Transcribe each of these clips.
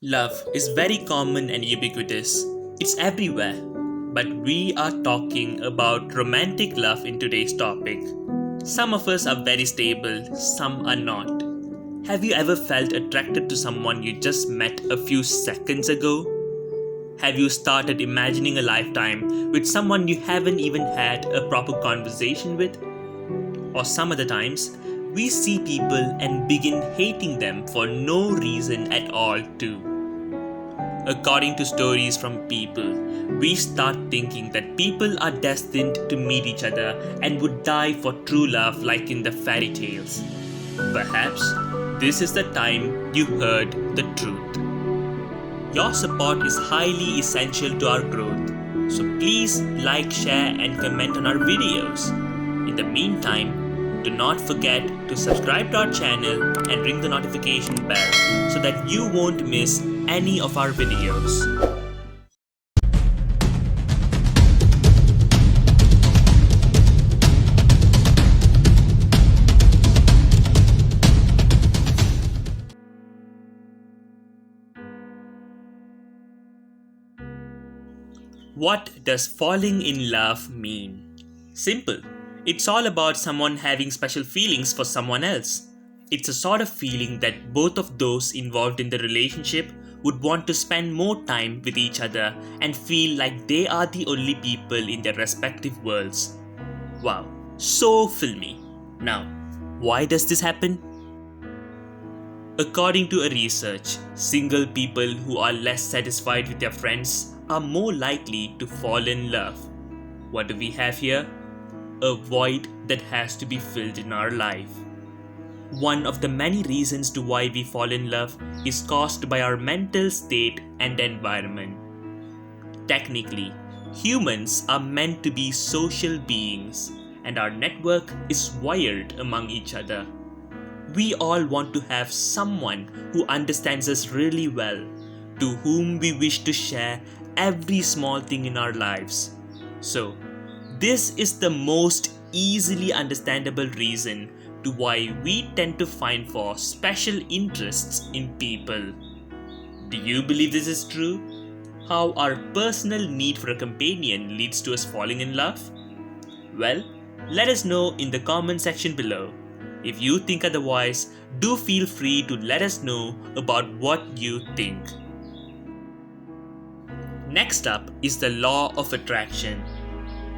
Love is very common and ubiquitous. It's everywhere. But we are talking about romantic love in today's topic. Some of us are very stable, some are not. Have you ever felt attracted to someone you just met a few seconds ago? Have you started imagining a lifetime with someone you haven't even had a proper conversation with? Or some other times, we see people and begin hating them for no reason at all, too. According to stories from people, we start thinking that people are destined to meet each other and would die for true love like in the fairy tales. Perhaps this is the time you heard the truth. Your support is highly essential to our growth, so please like, share, and comment on our videos. In the meantime, do not forget to subscribe to our channel and ring the notification bell so that you won't miss any of our videos. What does falling in love mean? Simple. It's all about someone having special feelings for someone else. It's a sort of feeling that both of those involved in the relationship would want to spend more time with each other and feel like they are the only people in their respective worlds. Wow, so filmy. Now, why does this happen? According to a research, single people who are less satisfied with their friends are more likely to fall in love. What do we have here? A void that has to be filled in our life. One of the many reasons to why we fall in love is caused by our mental state and environment. Technically, humans are meant to be social beings, and our network is wired among each other. We all want to have someone who understands us really well, to whom we wish to share every small thing in our lives. So, this is the most easily understandable reason to why we tend to find for special interests in people. Do you believe this is true? How our personal need for a companion leads to us falling in love? Well, let us know in the comment section below. If you think otherwise, do feel free to let us know about what you think. Next up is the law of attraction.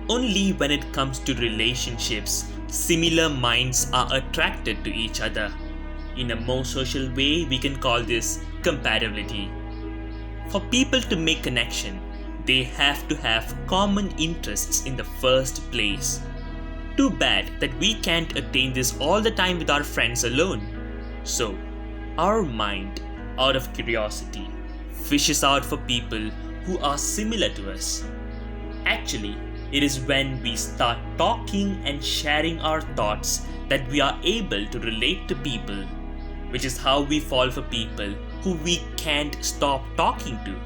Only when it comes to relationships, similar minds are attracted to each other. In a more social way, we can call this compatibility. For people to make connection, they have to have common interests in the first place. Too bad that we can't attain this all the time with our friends alone. So, our mind, out of curiosity, fishes out for people who are similar to us. Actually, it is when we start talking and sharing our thoughts that we are able to relate to people, which is how we fall for people who we can't stop talking to.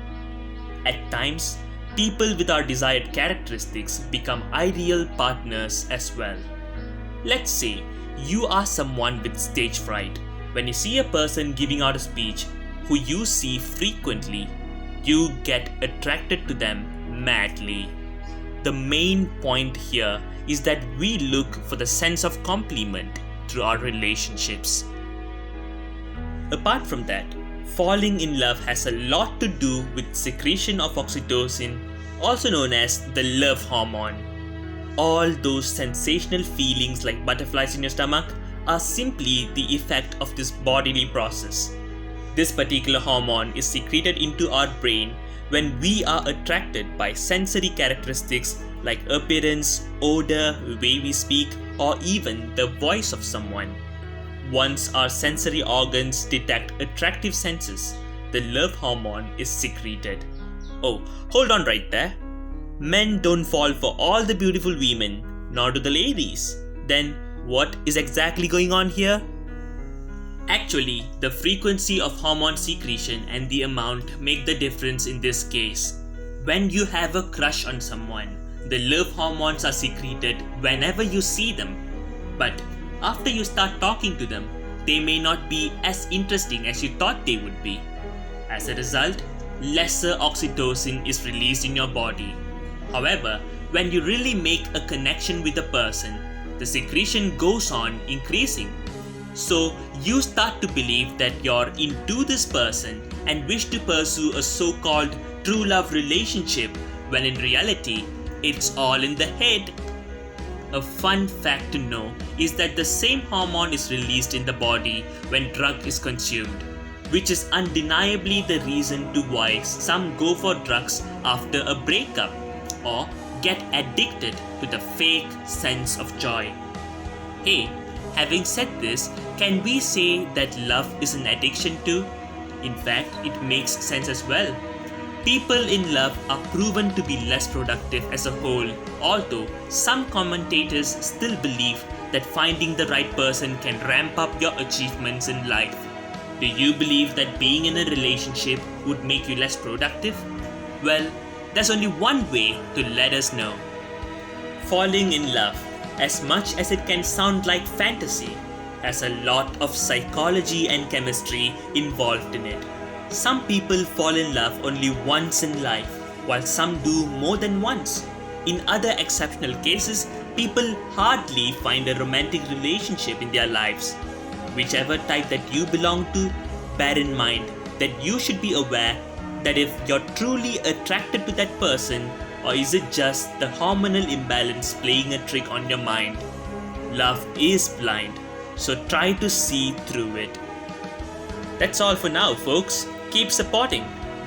At times, people with our desired characteristics become ideal partners as well. Let's say you are someone with stage fright. When you see a person giving out a speech who you see frequently, you get attracted to them madly. The main point here is that we look for the sense of complement through our relationships. Apart from that, falling in love has a lot to do with secretion of oxytocin, also known as the love hormone. All those sensational feelings like butterflies in your stomach are simply the effect of this bodily process. This particular hormone is secreted into our brain when we are attracted by sensory characteristics like appearance, odor, way we speak, or even the voice of someone. Once our sensory organs detect attractive senses, the love hormone is secreted. Oh, hold on right there. Men don't fall for all the beautiful women, nor do the ladies. Then, what is exactly going on here? Actually, the frequency of hormone secretion and the amount make the difference in this case. When you have a crush on someone, the love hormones are secreted whenever you see them. But after you start talking to them, they may not be as interesting as you thought they would be. As a result, lesser oxytocin is released in your body. However, when you really make a connection with a person, the secretion goes on increasing. So you start to believe that you're into this person and wish to pursue a so-called true love relationship, when in reality, it's all in the head. A fun fact to know is that the same hormone is released in the body when drug is consumed, which is undeniably the reason to why some go for drugs after a breakup or get addicted to the fake sense of joy. Hey, having said this, can we say that love is an addiction too? In fact, it makes sense as well. People in love are proven to be less productive as a whole, although some commentators still believe that finding the right person can ramp up your achievements in life. Do you believe that being in a relationship would make you less productive? Well, there's only one way to let us know. Falling in love, as much as it can sound like fantasy, has a lot of psychology and chemistry involved in it. Some people fall in love only once in life, while some do more than once. In other exceptional cases, people hardly find a romantic relationship in their lives. Whichever type that you belong to, bear in mind that you should be aware that if you're truly attracted to that person, or is it just the hormonal imbalance playing a trick on your mind? Love is blind, so try to see through it. That's all for now, folks. Keep supporting.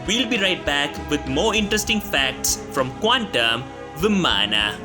We'll be right back with more interesting facts from Quantum Vimana.